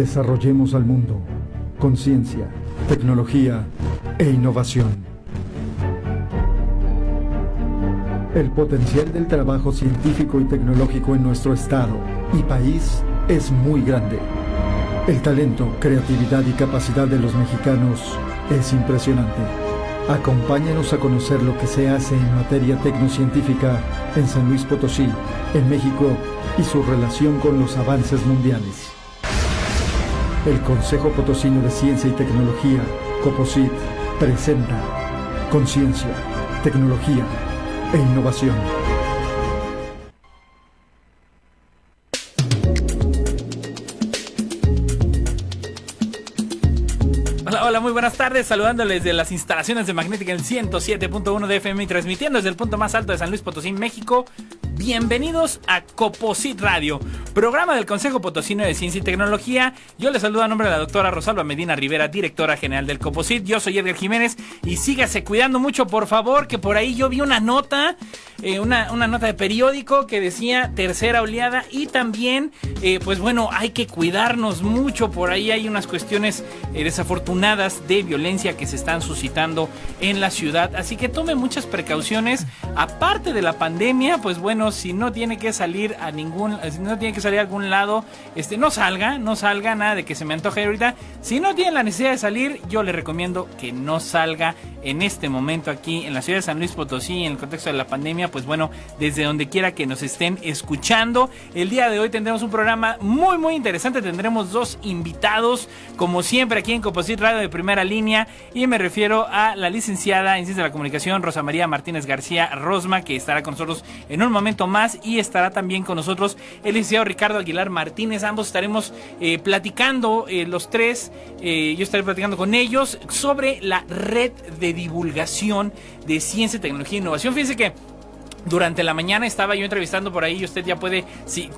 Desarrollemos al mundo con ciencia, tecnología e innovación. El potencial del trabajo científico y tecnológico en nuestro estado y país es muy grande. El talento, creatividad y capacidad de los mexicanos es impresionante. Acompáñanos a conocer lo que se hace en materia tecnocientífica en San Luis Potosí, en México, y su relación con los avances mundiales. El Consejo Potosino de Ciencia y Tecnología, COPOCIT, presenta Conciencia, Tecnología e Innovación. Hola, muy buenas tardes, saludándoles de las instalaciones de Magnética en 107.1 de FM y transmitiendo desde el punto más alto de San Luis Potosí, México. Bienvenidos a COPOCIT Radio, programa del Consejo Potosino de Ciencia y Tecnología. Yo les saludo a nombre de la doctora Rosalba Medina Rivera, directora general del COPOCIT. Yo soy Edgar Jiménez y sígase cuidando mucho, por favor, que por ahí yo vi una nota, una nota de periódico que decía tercera oleada y también, pues bueno, hay que cuidarnos mucho. Por ahí hay unas cuestiones desafortunadas de violencia que se están suscitando en la ciudad, así que tome muchas precauciones. Aparte de la pandemia, pues bueno, si no tiene que salir a algún lado, no salga, nada de que se me antoje ahorita. Si no tiene la necesidad de salir, yo le recomiendo que no salga en este momento aquí en la ciudad de San Luis Potosí, en el contexto de la pandemia. Pues bueno, desde donde quiera que nos estén escuchando, el día de hoy tendremos un programa muy muy interesante. Tendremos dos invitados, como siempre aquí en COPOCIT Radio de primera línea, y me refiero a la licenciada en Ciencia de la Comunicación Rosa María Martínez García Rosma, que estará con nosotros en un momento más, y estará también con nosotros el licenciado Ricardo Aguilar Martínez. Ambos estaremos platicando, los tres, yo estaré platicando con ellos sobre la red de divulgación de ciencia, tecnología e innovación. Fíjense que durante la mañana estaba yo entrevistando por ahí, y usted ya puede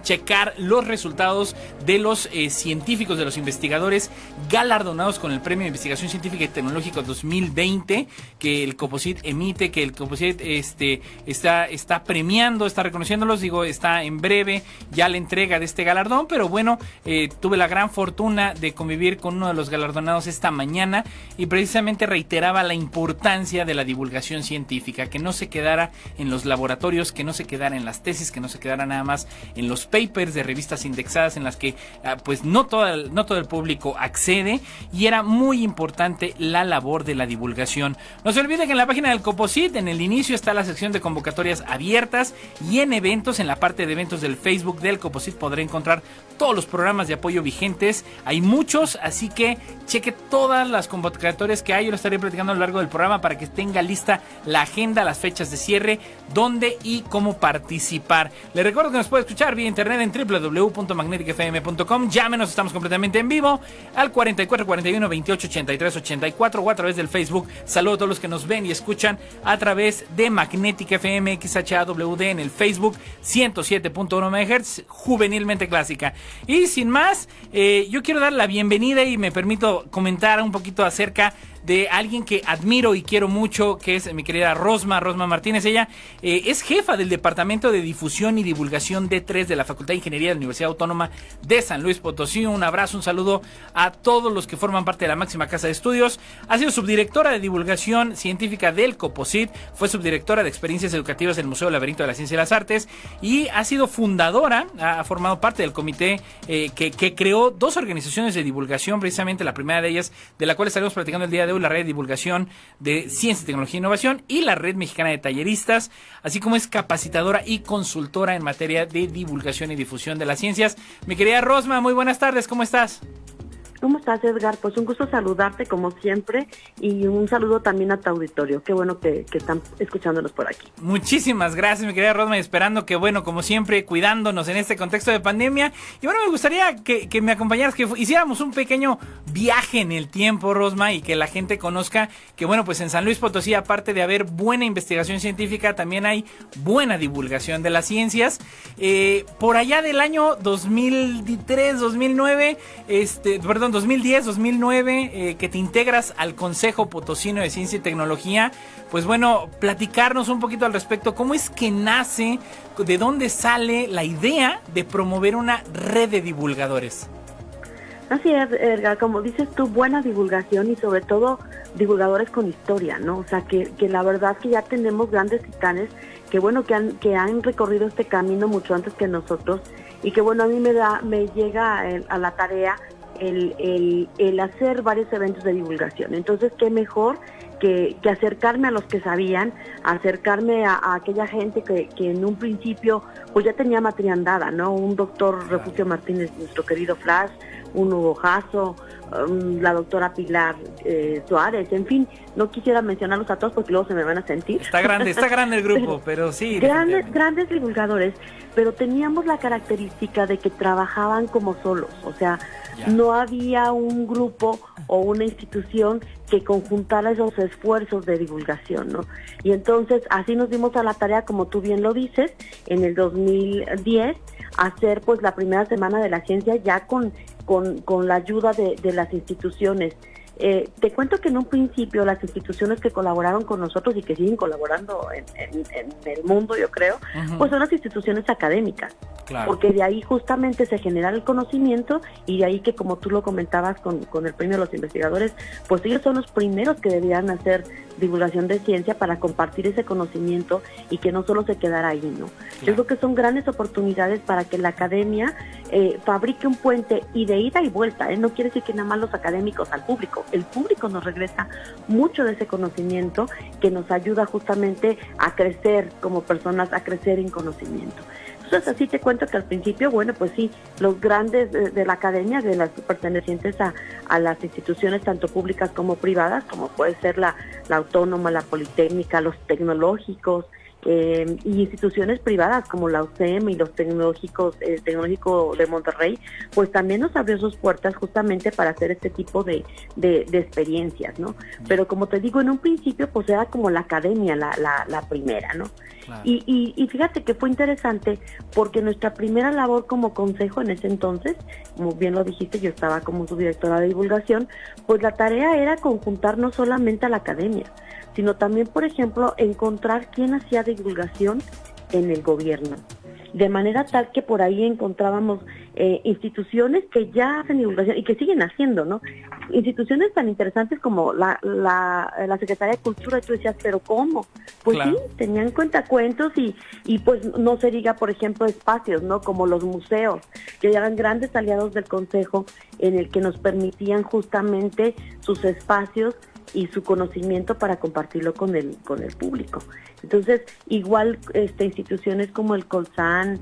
checar los resultados de los científicos, de los investigadores galardonados con el Premio de Investigación Científica y Tecnológica 2020 que el COPOCIT emite, que el COPOCIT está premiando, está reconociéndolos. Digo, está en breve ya la entrega de este galardón, pero bueno, tuve la gran fortuna de convivir con uno de los galardonados esta mañana, y precisamente reiteraba la importancia de la divulgación científica, que no se quedara en los laboratorios, que no se quedara en las tesis, que no se quedara nada más en los papers de revistas indexadas en las que pues no todo el público accede, y era muy importante la labor de la divulgación. No se olvide que en la página del COPOCIT, en el inicio, está la sección de convocatorias abiertas, y en eventos, en la parte de eventos del Facebook del COPOCIT, podrá encontrar todos los programas de apoyo vigentes. Hay muchos, así que cheque todas las convocatorias que hay. Yo lo estaré platicando a lo largo del programa para que tenga lista la agenda, las fechas de cierre, dónde y cómo participar. Les recuerdo que nos puede escuchar vía internet en www.magneticfm.com. Llámenos, estamos completamente en vivo al 44 41 28 83 84, o a través del Facebook. Saludos a todos los que nos ven y escuchan a través de Magnética FM XHAWD en el Facebook, 107.1 MHz, juvenilmente clásica. Y sin más, yo quiero dar la bienvenida y me permito comentar un poquito acerca de alguien que admiro y quiero mucho, que es mi querida Rosma Martínez. Ella es jefa del Departamento de Difusión y Divulgación D3 de la Facultad de Ingeniería de la Universidad Autónoma de San Luis Potosí. Un abrazo, un saludo a todos los que forman parte de la máxima casa de estudios. Ha sido subdirectora de Divulgación Científica del COPOCIT, fue subdirectora de Experiencias Educativas del Museo Laberinto de la Ciencia y las Artes, y ha sido fundadora, ha formado parte del comité que creó dos organizaciones de divulgación, precisamente la primera de ellas, de la cual estaremos platicando el día de hoy, la Red de Divulgación de Ciencia, Tecnología e Innovación, y la Red Mexicana de Talleristas, así como es capacitadora y consultora en materia de divulgación y difusión de las ciencias. Mi querida Rosma, muy buenas tardes, ¿cómo estás? ¿Cómo estás, Edgar? Pues un gusto saludarte como siempre, y un saludo también a tu auditorio. Qué bueno que están escuchándonos por aquí. Muchísimas gracias, mi querida Rosma, y esperando que, bueno, como siempre, cuidándonos en este contexto de pandemia. Y bueno, me gustaría que me acompañaras, que hiciéramos un pequeño viaje en el tiempo, Rosma, y que la gente conozca que, bueno, pues en San Luis Potosí, aparte de haber buena investigación científica, también hay buena divulgación de las ciencias. Por allá del año 2003, 2009, 2010, 2009, que te integras al Consejo Potosino de Ciencia y Tecnología. Pues bueno, platicarnos un poquito al respecto. ¿Cómo es que nace, de dónde sale la idea de promover una red de divulgadores? Así es, Edgar, como dices tú, buena divulgación y sobre todo divulgadores con historia, ¿no? O sea, que la verdad que ya tenemos grandes titanes que bueno, que han recorrido este camino mucho antes que nosotros y que bueno, a mí me llega a la tarea el hacer varios eventos de divulgación. Entonces, qué mejor que acercarme a los que sabían, acercarme a aquella gente que en un principio pues ya tenía materia andada, ¿no? Un doctor Refugio Martínez, nuestro querido Flash, un Hugo Jasso, la doctora Pilar Suárez, en fin, no quisiera mencionarlos a todos porque luego se me van a sentir. Está grande el grupo, pero sí. Grandes divulgadores, pero teníamos la característica de que trabajaban como solos, o sea, no había un grupo o una institución que conjuntara esos esfuerzos de divulgación, ¿no? Y entonces así nos dimos a la tarea, como tú bien lo dices, en el 2010, hacer pues la primera semana de la ciencia ya con la ayuda de las instituciones. Te cuento que en un principio las instituciones que colaboraron con nosotros y que siguen colaborando en el mundo, yo creo, pues son las instituciones académicas. Claro. Porque de ahí justamente se genera el conocimiento y de ahí que, como tú lo comentabas con el premio de los investigadores, pues ellos son los primeros que deberían hacer divulgación de ciencia para compartir ese conocimiento y que no solo se quedara ahí, ¿no? Claro. Yo creo que son grandes oportunidades para que la academia fabrique un puente y de ida y vuelta, no quiere decir que nada más los académicos al público, el público nos regresa mucho de ese conocimiento que nos ayuda justamente a crecer como personas, a crecer en conocimiento. Entonces así te cuento que al principio, bueno, pues sí, los grandes de la academia, de las pertenecientes a las instituciones tanto públicas como privadas, como puede ser la autónoma, la politécnica, los tecnológicos, y instituciones privadas como la UCEM y los tecnológicos, el Tecnológico de Monterrey, pues también nos abrió sus puertas justamente para hacer este tipo de experiencias, ¿no? Pero como te digo, en un principio pues era como la academia la primera, ¿no? Claro. Y fíjate que fue interesante porque nuestra primera labor como consejo en ese entonces, como bien lo dijiste, yo estaba como subdirectora de divulgación, pues la tarea era conjuntar no solamente a la academia, sino también, por ejemplo, encontrar quién hacía divulgación en el gobierno. De manera tal que por ahí encontrábamos instituciones que ya hacen divulgación y que siguen haciendo, ¿no? Instituciones tan interesantes como la Secretaría de Cultura, y tú decías, ¿pero cómo? Pues claro. Sí, tenían cuentacuentos y pues no se diga, por ejemplo, espacios, ¿no? Como los museos, que eran grandes aliados del Consejo en el que nos permitían justamente sus espacios y su conocimiento para compartirlo con el público. Entonces, igual instituciones como el Colsan,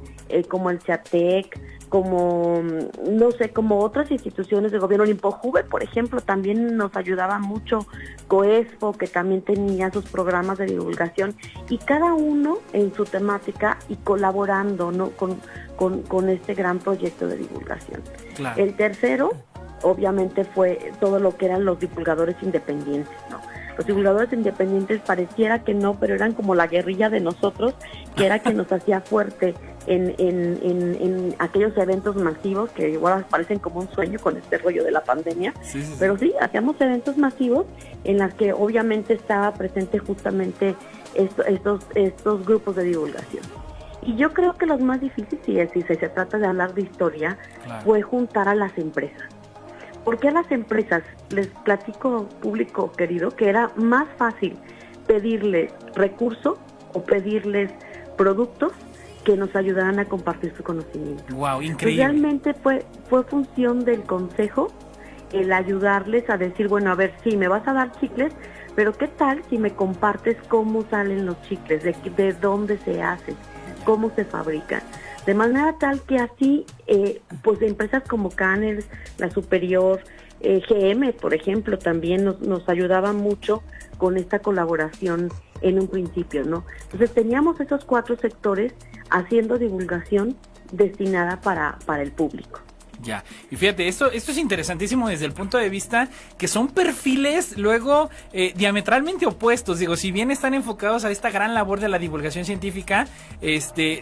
como el CEATEC, como, no sé, como otras instituciones de gobierno, el IMPOJUVE, por ejemplo, también nos ayudaba mucho, COESPO, que también tenía sus programas de divulgación, y cada uno en su temática y colaborando, ¿no? con este gran proyecto de divulgación. Claro. El tercero, obviamente, fue todo lo que eran los divulgadores independientes, ¿no? Los divulgadores independientes pareciera que no, pero eran como la guerrilla de nosotros, que era que nos hacía fuerte en aquellos eventos masivos que igual parecen como un sueño con este rollo de la pandemia, sí. Pero sí, hacíamos eventos masivos en las que obviamente estaba presente justamente estos grupos de divulgación. Y yo creo que los más difíciles, si se trata de hablar de historia, claro, fue juntar a las empresas. Porque a las empresas, les platico, público querido, que era más fácil pedirles recursos o pedirles productos que nos ayudaran a compartir su conocimiento. Wow, increíble. Pues realmente fue función del consejo el ayudarles a decir, bueno, a ver, sí, me vas a dar chicles, pero ¿qué tal si me compartes cómo salen los chicles, de dónde se hacen, cómo se fabrican? De manera tal que así, pues empresas como Canels, La Superior, GM, por ejemplo, también nos ayudaba mucho con esta colaboración en un principio, ¿no? Entonces teníamos esos 4 sectores haciendo divulgación destinada para el público. Ya, y fíjate, esto es interesantísimo desde el punto de vista que son perfiles luego diametralmente opuestos. Digo, si bien están enfocados a esta gran labor de la divulgación científica,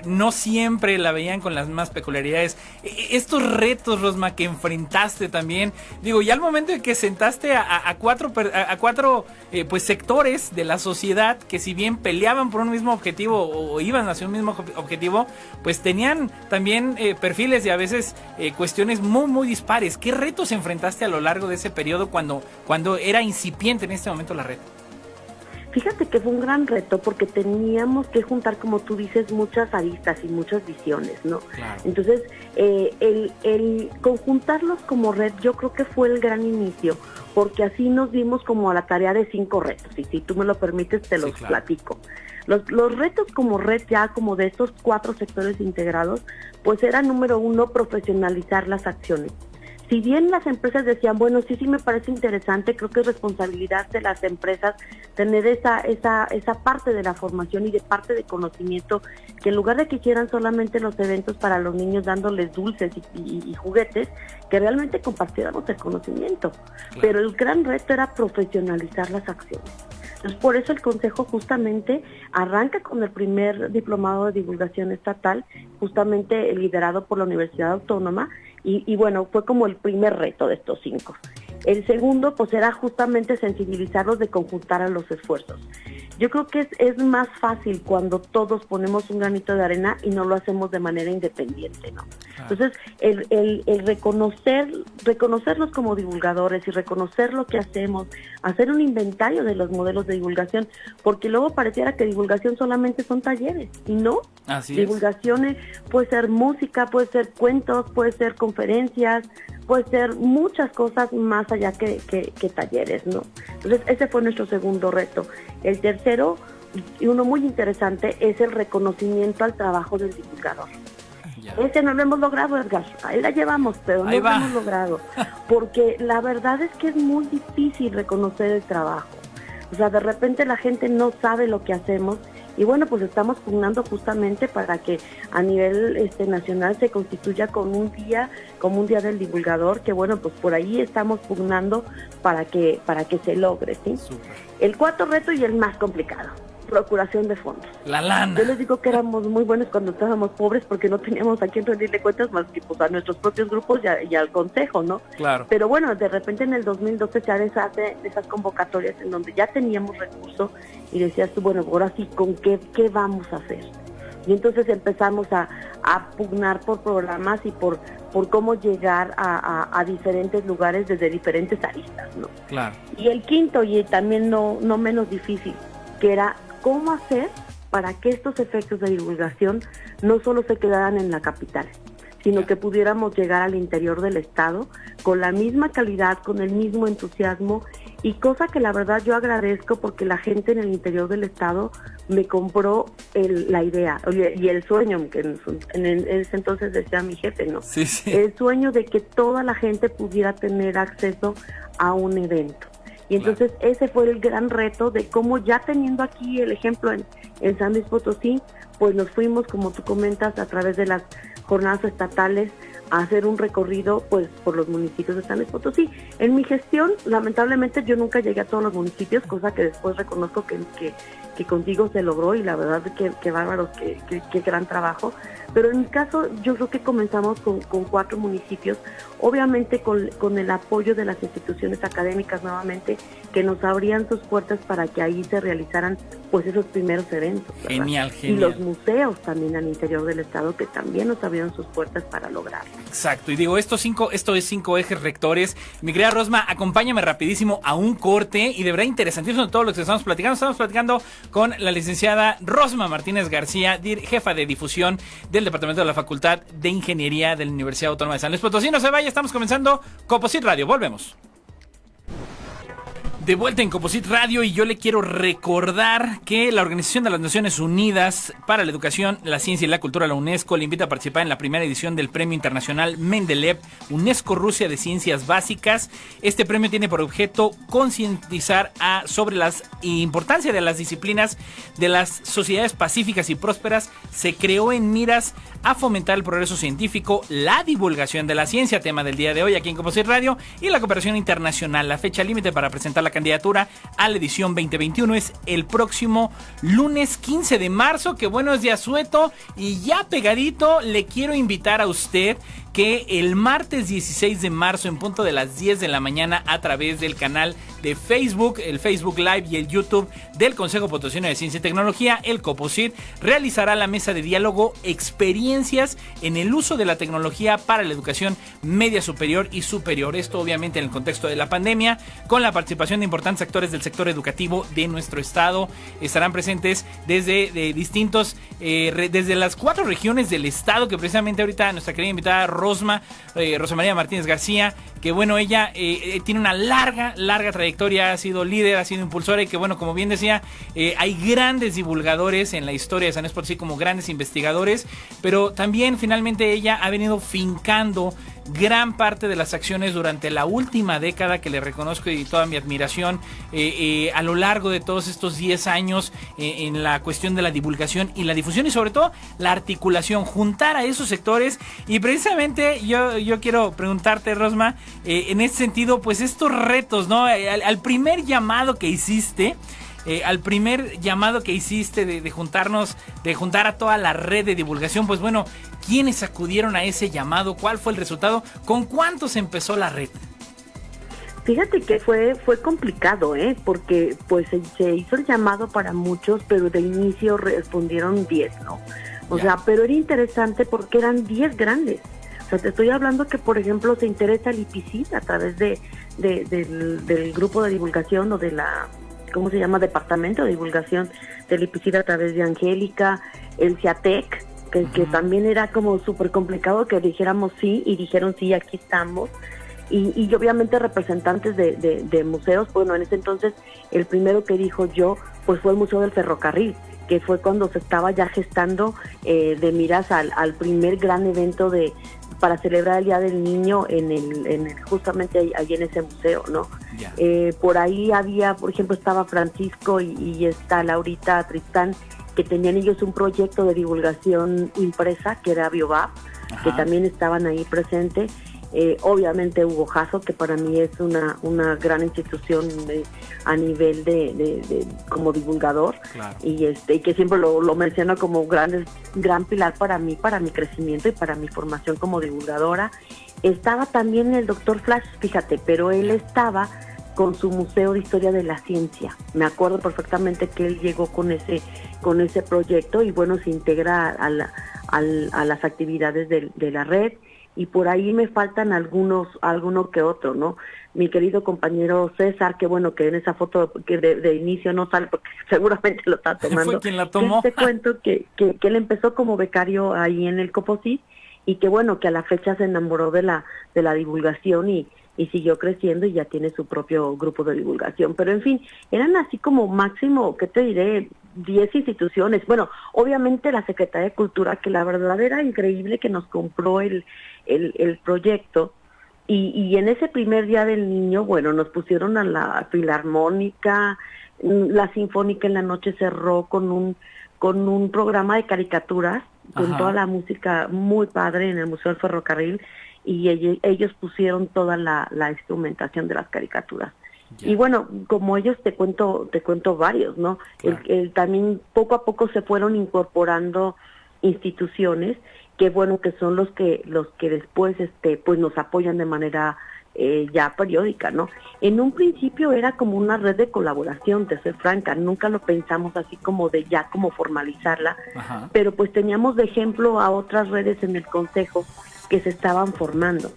no siempre la veían con las mismas peculiaridades. Estos retos, Rosma, que enfrentaste también, digo, ya al momento de que sentaste a cuatro pues sectores de la sociedad que si bien peleaban por un mismo objetivo o iban hacia un mismo objetivo, pues tenían también perfiles y a veces cuestiones formaciones muy dispares. ¿Qué retos enfrentaste a lo largo de ese periodo cuando era incipiente en este momento la red? Fíjate que fue un gran reto porque teníamos que juntar, como tú dices, muchas aristas y muchas visiones, ¿no? Claro. Entonces, el conjuntarlos como red yo creo que fue el gran inicio, porque así nos dimos como a la tarea de 5 retos, y si tú me lo permites te los platico. Los retos como red, ya como de estos 4 sectores integrados, pues era número 1, profesionalizar las acciones. Si bien las empresas decían, bueno, sí me parece interesante, creo que es responsabilidad de las empresas tener esa parte de la formación y de parte de conocimiento, que en lugar de que hicieran solamente los eventos para los niños dándoles dulces y juguetes, que realmente compartiéramos el conocimiento. Claro. Pero el gran reto era profesionalizar las acciones. Entonces, por eso el Consejo justamente arranca con el primer diplomado de divulgación estatal, justamente liderado por la Universidad Autónoma, y bueno, fue como el primer reto de estos 5. El segundo, pues era justamente sensibilizarlos de conjuntar a los esfuerzos. Yo creo que es más fácil cuando todos ponemos un granito de arena y no lo hacemos de manera independiente, ¿no? Entonces, el reconocerlos como divulgadores y reconocer lo que hacemos, hacer un inventario de los modelos de divulgación, porque luego pareciera que divulgación solamente son talleres, y no. Así divulgación puede ser música, puede ser cuentos, puede ser conferencias, puede ser muchas cosas más allá que talleres, ¿no? Entonces, ese fue nuestro segundo reto. El tercero, y uno muy interesante, es el reconocimiento al trabajo del divulgador. Ya. Ese no lo hemos logrado, Edgar. Ahí la llevamos, pero no lo hemos logrado. Porque la verdad es que es muy difícil reconocer el trabajo. O sea, de repente la gente no sabe lo que hacemos. Y bueno, pues estamos pugnando justamente para que a nivel nacional se constituya como un día del divulgador, que bueno, pues por ahí estamos pugnando para que se logre, ¿sí? Super. El cuarto reto y el más complicado, procuración de fondos. La lana. Yo les digo que éramos muy buenos cuando estábamos pobres porque no teníamos a quién rendirle cuentas más que pues a nuestros propios grupos y al consejo, ¿no? Claro. Pero bueno, de repente en el 2012 se hace esas convocatorias en donde ya teníamos recursos y decías tú, bueno, ahora sí, ¿con qué vamos a hacer? Y entonces empezamos a pugnar por programas y por cómo llegar a diferentes lugares desde diferentes aristas, ¿no? Claro. Y el quinto, y también no menos difícil, que era cómo hacer para que estos efectos de divulgación no solo se quedaran en la capital, sino que pudiéramos llegar al interior del estado con la misma calidad, con el mismo entusiasmo, y cosa que la verdad yo agradezco porque la gente en el interior del estado me compró la idea y el sueño, que en ese entonces decía mi jefe, ¿no? Sí. El sueño de que toda la gente pudiera tener acceso a un evento. Y entonces ese fue el gran reto de cómo, ya teniendo aquí el ejemplo en San Luis Potosí, pues nos fuimos, como tú comentas, a través de las jornadas estatales a hacer un recorrido pues por los municipios de San Luis Potosí. En mi gestión, lamentablemente, yo nunca llegué a todos los municipios, cosa que después reconozco que contigo se logró, y la verdad que bárbaros, que gran trabajo. Pero en mi caso, yo creo que comenzamos con 4 municipios, obviamente con el apoyo de las instituciones académicas nuevamente, que nos abrían sus puertas para que ahí se realizaran pues esos primeros eventos, ¿verdad? Genial. Y los museos también al interior del estado, que también nos abrieron sus puertas para lograrlo. Exacto, y digo, esto es 5 ejes rectores. Mi querida Rosma, acompáñame rapidísimo a un corte, y de verdad interesantísimo todo lo que estamos platicando. Estamos platicando con la licenciada Rosma Martínez García, jefa de difusión del Departamento de la Facultad de Ingeniería de la Universidad Autónoma de San Luis Potosí. No se vaya, estamos comenzando Composite Radio, volvemos. De vuelta en Composite Radio, y yo le quiero recordar que la Organización de las Naciones Unidas para la Educación, la Ciencia y la Cultura, la UNESCO, le invita a participar en la primera edición del Premio Internacional Mendeleev UNESCO Rusia de Ciencias Básicas. Este premio tiene por objeto concientizar sobre la importancia de las disciplinas de las sociedades pacíficas y prósperas. Se creó en miras a fomentar el progreso científico, la divulgación de la ciencia, tema del día de hoy aquí en Composite Radio, y la cooperación internacional. La fecha límite para presentar la candidatura a la edición 2021 es el próximo lunes 15 de marzo, que bueno, es de asueto, y ya pegadito le quiero invitar a usted que el martes 16 de marzo en punto de las 10 de la mañana a través del canal de Facebook, el Facebook Live y el YouTube del Consejo Potosino de Ciencia y Tecnología, el COPOCIT, realizará la mesa de diálogo Experiencias en el uso de la tecnología para la educación media superior y superior. Esto obviamente en el contexto de la pandemia, con la participación de importantes actores del sector educativo de nuestro estado. Estarán presentes desde distintos, desde las 4 regiones del estado, que precisamente ahorita nuestra querida invitada Rosa María Martínez García, que bueno, ella tiene una larga trayectoria, ha sido líder, ha sido impulsora, y que bueno, como bien decía, hay grandes divulgadores en la historia de San Luis Potosí, como grandes investigadores, pero también finalmente ella ha venido fincando gran parte de las acciones durante la última década, que le reconozco y toda mi admiración a lo largo de todos estos 10 años en la cuestión de la divulgación y la difusión, y sobre todo la articulación, juntar a esos sectores. Y precisamente yo quiero preguntarte, Rosma, en ese sentido, pues estos retos, ¿no? Al primer llamado que hiciste, de juntarnos, de juntar a toda la red de divulgación, pues bueno, ¿quiénes acudieron a ese llamado? ¿Cuál fue el resultado? ¿Con cuántos empezó la red? Fíjate que fue complicado, porque pues se hizo el llamado para muchos, pero de inicio respondieron 10, ¿no? O sea, pero era interesante porque eran 10 grandes. O sea, te estoy hablando que, por ejemplo, se interesa el IPICIT a través del grupo de divulgación, o de la, ¿cómo se llama? Departamento de divulgación del IPICIT, a través de Angélica, el CIATEC, que también era como súper complicado que dijéramos sí, y dijeron sí, aquí estamos. Y obviamente representantes de museos. Bueno, en ese entonces el primero que dijo yo, pues fue el Museo del Ferrocarril, que fue cuando se estaba ya gestando de miras al primer gran evento para celebrar el Día del Niño justamente ahí en ese museo, ¿no? Yeah. Por ahí había, por ejemplo, estaba Francisco y está Laurita Tristán, que tenían ellos un proyecto de divulgación impresa, que era Biobab, que también estaban ahí presentes. Obviamente Hugo Jasso, que para mí es una gran institución a nivel de como divulgador, claro. Y que siempre lo menciono como gran pilar para mi crecimiento y para mi formación como divulgadora. Estaba también el doctor Flash, fíjate, pero él estaba con su Museo de Historia de la Ciencia. Me acuerdo perfectamente que él llegó con ese proyecto, y bueno, se integra a las actividades de la red. Y por ahí me faltan alguno que otro, ¿no? Mi querido compañero César, que bueno, que en esa foto que de inicio no sale porque seguramente lo está tomando. ¿Fue quien la tomó? Te cuento que él empezó como becario ahí en el COPOCIT, y que bueno, que a la fecha se enamoró de la divulgación y siguió creciendo, y ya tiene su propio grupo de divulgación. Pero en fin, eran así como máximo, ¿qué te diré? 10 instituciones. Bueno, obviamente la Secretaría de Cultura, que la verdad era increíble, que nos compró el proyecto, y en ese primer Día del Niño, bueno, nos pusieron a la Filarmónica, la Sinfónica en la noche cerró con un programa de caricaturas, con toda la música muy padre en el Museo del Ferrocarril, y ellos pusieron toda la instrumentación de las caricaturas. Yeah. Y bueno, como ellos te cuento varios, ¿no? Claro. También poco a poco se fueron incorporando instituciones que bueno, que son los que después pues nos apoyan de manera ya periódica, ¿no? En un principio era como una red de colaboración, te soy franca, nunca lo pensamos así como de ya como formalizarla. Ajá. Pero pues teníamos de ejemplo a otras redes en el consejo que se estaban formando.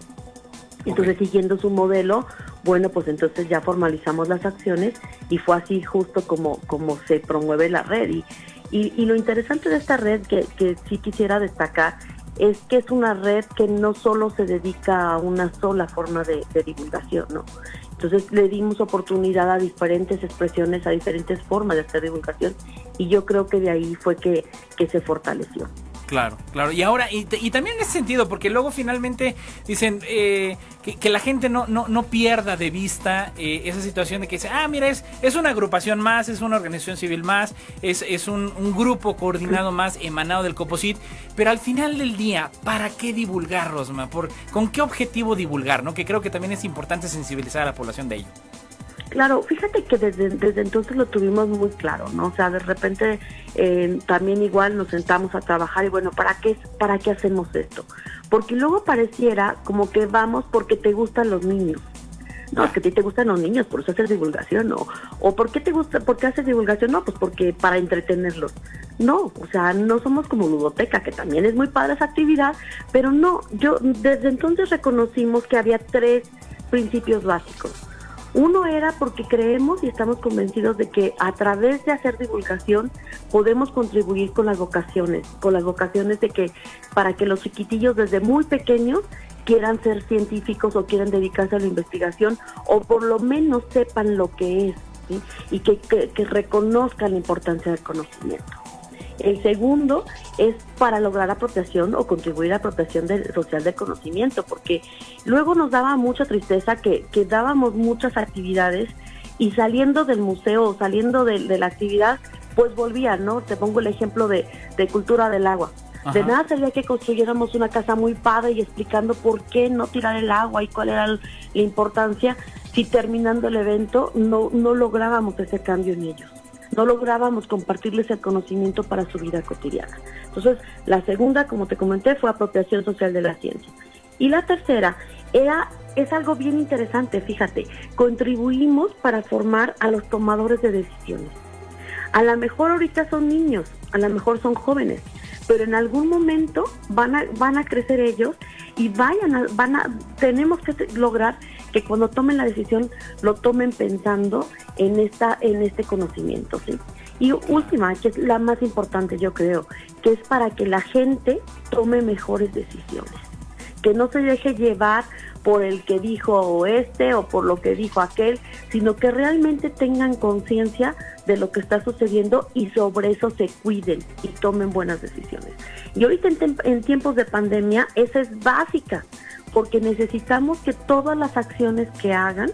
Entonces, siguiendo su modelo, bueno, pues entonces ya formalizamos las acciones, y fue así justo como se promueve la red. Y lo interesante de esta red, que sí quisiera destacar, es que es una red que no solo se dedica a una sola forma de divulgación, ¿no? Entonces le dimos oportunidad a diferentes expresiones, a diferentes formas de hacer divulgación, y yo creo que de ahí fue que se fortaleció. Claro. Y ahora, y también en ese sentido, porque luego finalmente dicen que la gente no pierda de vista esa situación de que dice, mira, es una agrupación más, es una organización civil más, es un grupo coordinado más emanado del COPOCIT, pero al final del día, ¿para qué divulgar, Rosma? ¿Con qué objetivo divulgar, no? Que creo que también es importante sensibilizar a la población de ello. Claro, fíjate que desde entonces lo tuvimos muy claro, ¿no? O sea, de repente también igual nos sentamos a trabajar y bueno, ¿para qué hacemos esto? porque luego pareciera como que vamos porque te gustan los niños. No, es que a ti te gustan los niños, por eso haces divulgación, ¿no? O ¿por qué te gusta, por qué haces divulgación? No, pues porque para entretenerlos. No, o sea, no somos como ludoteca, que también es muy padre esa actividad, pero no, desde entonces reconocimos que había 3 principios básicos. Uno era porque creemos y estamos convencidos de que a través de hacer divulgación podemos contribuir con las vocaciones de que para que los chiquitillos desde muy pequeños quieran ser científicos o quieran dedicarse a la investigación o por lo menos sepan lo que es, ¿sí? Y que reconozcan la importancia del conocimiento. El segundo es para lograr apropiación o contribuir a la apropiación social del conocimiento, porque luego nos daba mucha tristeza que dábamos muchas actividades y saliendo del museo o saliendo de la actividad, pues volvían, ¿no? Te pongo el ejemplo de cultura del agua. Ajá. De nada sería que construyéramos una casa muy padre y explicando por qué no tirar el agua y cuál era la importancia, si terminando el evento no lográbamos ese cambio en ellos. No lográbamos compartirles el conocimiento para su vida cotidiana. Entonces, la segunda, como te comenté, fue apropiación social de la ciencia. Y la tercera es algo bien interesante, fíjate, contribuimos para formar a los tomadores de decisiones. A lo mejor ahorita son niños, a lo mejor son jóvenes, pero en algún momento van a crecer ellos y tenemos que lograr que cuando tomen la decisión lo tomen pensando en este conocimiento, ¿sí? Y última, que es la más importante, yo creo, que es para que la gente tome mejores decisiones, que no se deje llevar por el que dijo o por lo que dijo aquel, sino que realmente tengan conciencia de lo que está sucediendo y sobre eso se cuiden y tomen buenas decisiones. Y ahorita en tiempos de pandemia, esa es básica, porque necesitamos que todas las acciones que hagan,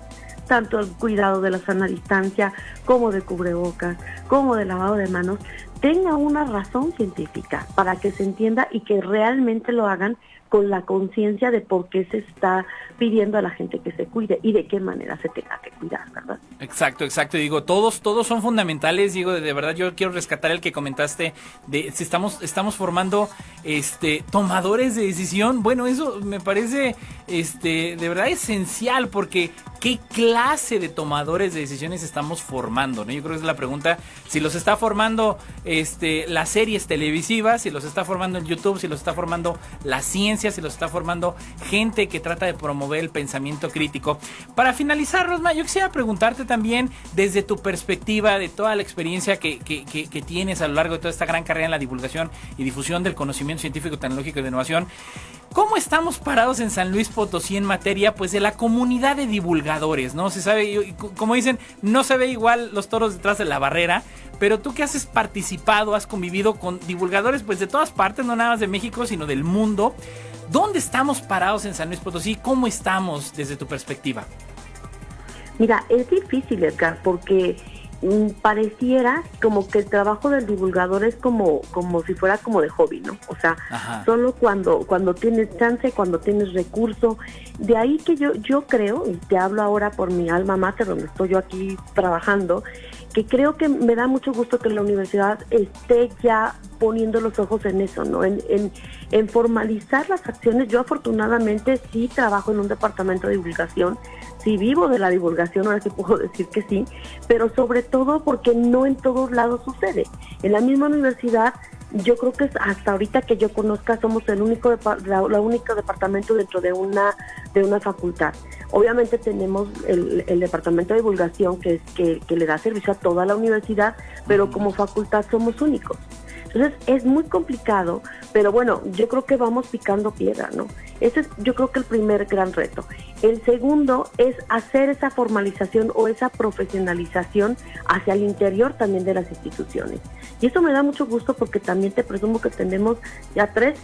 tanto el cuidado de la sana distancia, como de cubrebocas, como de lavado de manos, tenga una razón científica para que se entienda y que realmente lo hagan con la conciencia de por qué se está pidiendo a la gente que se cuide y de qué manera se tenga que cuidar, ¿verdad? Exacto. Digo, todos son fundamentales. Digo, de verdad, yo quiero rescatar el que comentaste de si estamos formando tomadores de decisión. Bueno, eso me parece de verdad esencial, porque ¿qué clase de tomadores de decisiones estamos formando, ¿no? Yo creo que es la pregunta. Si los está formando las series televisivas, si los está formando en YouTube, si los está formando la ciencia, si los está formando gente que trata de promover el pensamiento crítico. Para finalizar, Rosma, yo quisiera preguntarte también, desde tu perspectiva, de toda la experiencia que tienes a lo largo de toda esta gran carrera en la divulgación y difusión del conocimiento científico, tecnológico y de innovación, ¿cómo estamos parados en San Luis Potosí en materia, pues, de la comunidad de divulgadores, ¿no? Se sabe, como dicen, no se ve igual los toros detrás de la barrera, pero tú que has participado, has convivido con divulgadores, pues, de todas partes, no nada más de México, sino del mundo. ¿Dónde estamos parados en San Luis Potosí? ¿Cómo estamos desde tu perspectiva? Mira, es difícil, Edgar, porque pareciera como que el trabajo del divulgador es como si fuera como de hobby, ¿no? O sea, ajá, solo cuando tienes chance, cuando tienes recurso. De ahí que yo creo, y te hablo ahora por mi alma mater, donde estoy yo aquí trabajando, que creo que me da mucho gusto que la universidad esté ya poniendo los ojos en eso, ¿no? En formalizar las acciones. Yo afortunadamente sí trabajo en un departamento de divulgación, sí vivo de la divulgación, ahora sí puedo decir que sí, pero sobre todo porque no en todos lados sucede. En la misma universidad, yo creo que hasta ahorita que yo conozca somos la único departamento dentro de una facultad. Obviamente tenemos el departamento de divulgación que le da servicio a toda la universidad, pero como facultad somos únicos. Entonces es muy complicado, pero bueno, yo creo que vamos picando piedra, ¿no? Ese es, yo creo que el primer gran reto. El segundo es hacer esa formalización o esa profesionalización hacia el interior también de las instituciones. Y eso me da mucho gusto porque también te presumo que tenemos ya tres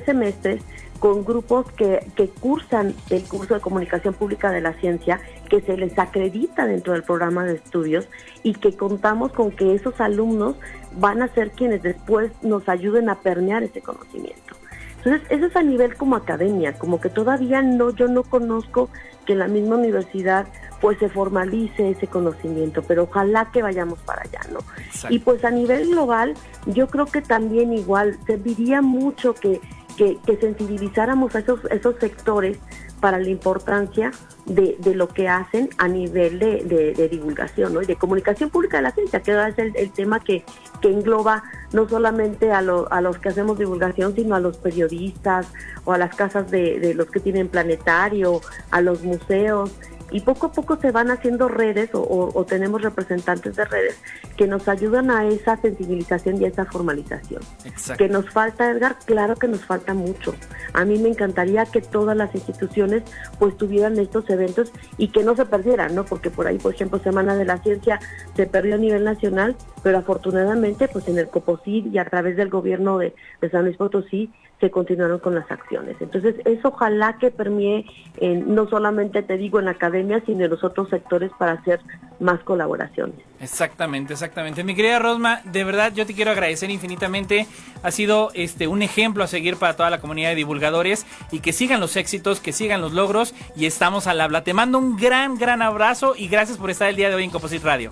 semestres con grupos que cursan el curso de comunicación pública de la ciencia, que se les acredita dentro del programa de estudios y que contamos con que esos alumnos van a ser quienes después nos ayuden a permear ese conocimiento. Entonces, eso es a nivel como academia, como que todavía yo no conozco que en la misma universidad pues se formalice ese conocimiento, pero ojalá que vayamos para allá, ¿no? Exacto. Y pues a nivel global, yo creo que también igual serviría mucho que que sensibilizáramos a esos sectores para la importancia de lo que hacen a nivel de divulgación, ¿no? Y de comunicación pública de la ciencia, que es el tema que engloba no solamente a los que hacemos divulgación, sino a los periodistas o a las casas de los que tienen planetario, a los museos. Y poco a poco se van haciendo redes o tenemos representantes de redes que nos ayudan a esa sensibilización y a esa formalización. Exacto. ¿Que nos falta, Edgar? Claro que nos falta mucho. A mí me encantaría que todas las instituciones pues tuvieran estos eventos y que no se perdieran, ¿no? Porque por ahí, por ejemplo, Semana de la Ciencia se perdió a nivel nacional, pero afortunadamente pues en el COPOCIT y a través del gobierno de San Luis Potosí se continuaron con las acciones. Entonces, eso ojalá que permee, no solamente te digo en la academia, sino en los otros sectores para hacer más colaboraciones. Exactamente. Mi querida Rosma, de verdad yo te quiero agradecer infinitamente. Ha sido un ejemplo a seguir para toda la comunidad de divulgadores y que sigan los éxitos, que sigan los logros y estamos al habla. Te mando un gran abrazo y gracias por estar el día de hoy en COPOCIT Radio.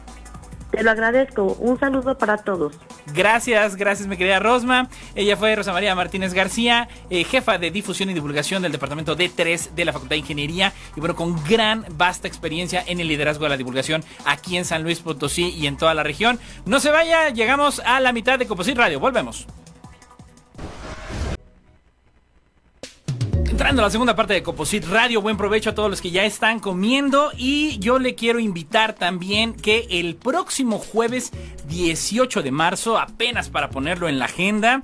Te lo agradezco. Un saludo para todos. Gracias mi querida Rosma. Ella fue Rosa María Martínez García, jefa de difusión y divulgación del departamento D3 de la Facultad de Ingeniería y bueno, con vasta experiencia en el liderazgo de la divulgación aquí en San Luis Potosí y en toda la región. No se vaya, llegamos a la mitad de COPOCIT Radio. Volvemos. Entrando a la segunda parte de COPOCIT Radio, buen provecho a todos los que ya están comiendo y yo le quiero invitar también que el próximo jueves 18 de marzo, apenas para ponerlo en la agenda,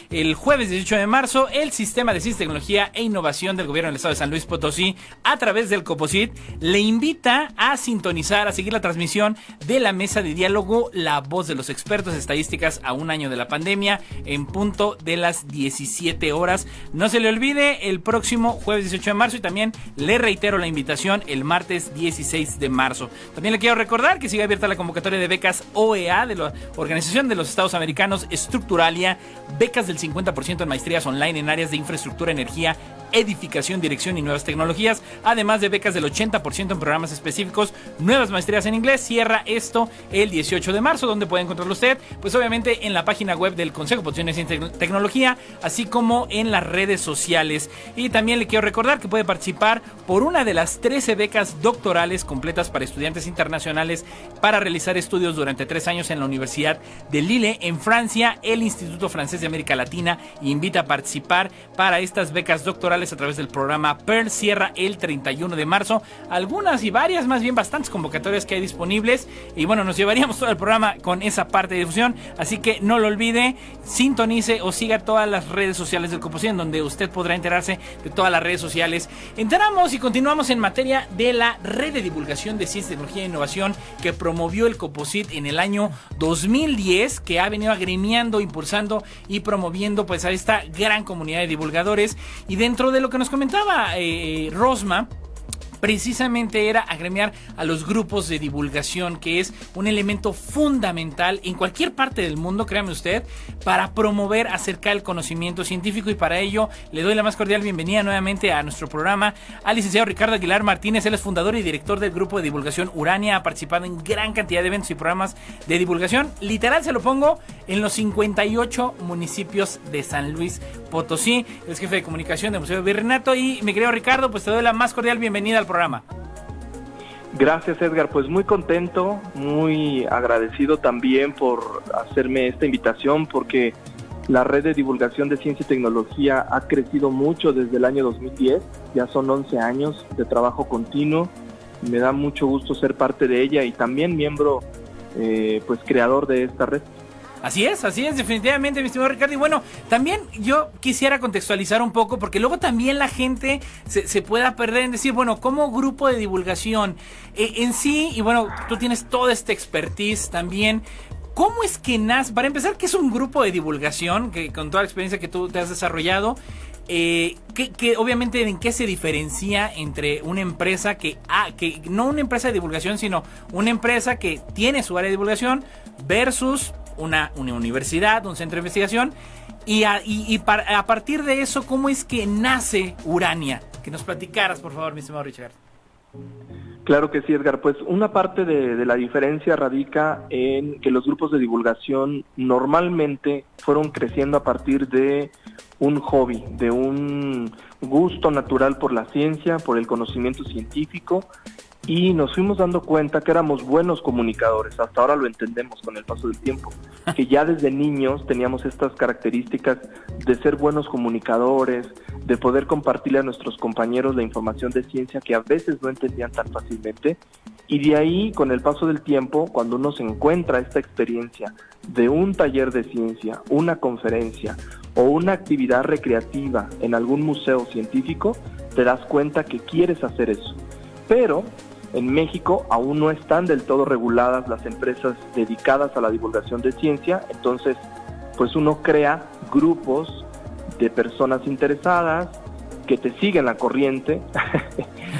el jueves 18 de marzo, el Sistema de Ciencia, Tecnología e Innovación del Gobierno del Estado de San Luis Potosí, a través del COPOCIT, le invita a sintonizar, a seguir la transmisión de la mesa de diálogo La Voz de los Expertos, estadísticas a un año de la pandemia, en punto de las 17 horas. No se le olvide, el próximo jueves 18 de marzo y también le reitero la invitación el martes 16 de marzo. También le quiero recordar que sigue abierta la convocatoria de becas OEA de la Organización de los Estados Americanos, Structuralia, becas del 50% en maestrías online en áreas de infraestructura, energía, edificación, dirección y nuevas tecnologías, además de becas del 80% en programas específicos, nuevas maestrías en inglés. Cierra esto el 18 de marzo, donde puede encontrarlo usted, pues obviamente en la página web del Consejo Potosino de Ciencia y Tecnología, así como en las redes sociales. Y también le quiero recordar que puede participar por una de las 13 becas doctorales completas para estudiantes internacionales para realizar estudios durante 3 años en la Universidad de Lille en Francia. El Instituto Francés de América Latina invita a participar para estas becas doctorales a través del programa PEARL. Cierra el 31 de marzo. Algunas y varias, más bien bastantes convocatorias que hay disponibles. Y bueno, nos llevaríamos todo el programa con esa parte de difusión. Así que no lo olvide, sintonice o siga todas las redes sociales del COPOCIT, en donde usted podrá enterarse de todas las redes sociales. Entramos y continuamos en materia de la red de divulgación de ciencia, tecnología e innovación que promovió el COPOCIT en el año 2010, que ha venido agremiando, impulsando y promoviendo pues a esta gran comunidad de divulgadores. Y dentro de lo que nos comentaba Rosma, precisamente era agremiar a los grupos de divulgación, que es un elemento fundamental en cualquier parte del mundo, créame usted, para promover, acercar el conocimiento científico. Y para ello le doy la más cordial bienvenida nuevamente a nuestro programa al licenciado Ricardo Aguilar Martínez. Él es fundador y director del grupo de divulgación Urania, ha participado en gran cantidad de eventos y programas de divulgación, literal se lo pongo, en los 58 municipios de San Luis Potosí. Es jefe de comunicación del Museo Virreinato. Y mi querido Ricardo, pues te doy la más cordial bienvenida al programa. Gracias, Edgar, pues muy contento, muy agradecido también por hacerme esta invitación, porque la red de divulgación de ciencia y tecnología ha crecido mucho desde el año 2010, ya son 11 años de trabajo continuo, me da mucho gusto ser parte de ella y también miembro, pues creador de esta red. Así es, definitivamente, mi estimado Ricardo. Y bueno, también yo quisiera contextualizar un poco, porque luego también la gente se pueda perder en decir, bueno, como grupo de divulgación en sí, y bueno, tú tienes toda esta expertise también. ¿Cómo es que nace? Para empezar, ¿qué es un grupo de divulgación? Que con toda la experiencia que tú te has desarrollado, que obviamente en qué se diferencia entre una empresa que no una empresa de divulgación, sino una empresa que tiene su área de divulgación versus una universidad, un centro de investigación, y a partir de eso, ¿cómo es que nace Urania? Que nos platicaras, por favor, mi estimado Richard. Claro que sí, Edgar. Pues una parte de la diferencia radica en que los grupos de divulgación normalmente fueron creciendo a partir de un hobby, de un gusto natural por la ciencia, por el conocimiento científico, y nos fuimos dando cuenta que éramos buenos comunicadores. Hasta ahora lo entendemos con el paso del tiempo, que ya desde niños teníamos estas características de ser buenos comunicadores, de poder compartirle a nuestros compañeros la información de ciencia que a veces no entendían tan fácilmente, y de ahí, con el paso del tiempo, cuando uno se encuentra esta experiencia de un taller de ciencia, una conferencia o una actividad recreativa en algún museo científico, te das cuenta que quieres hacer eso. Pero en México aún no están del todo reguladas las empresas dedicadas a la divulgación de ciencia, entonces pues uno crea grupos de personas interesadas que te siguen la corriente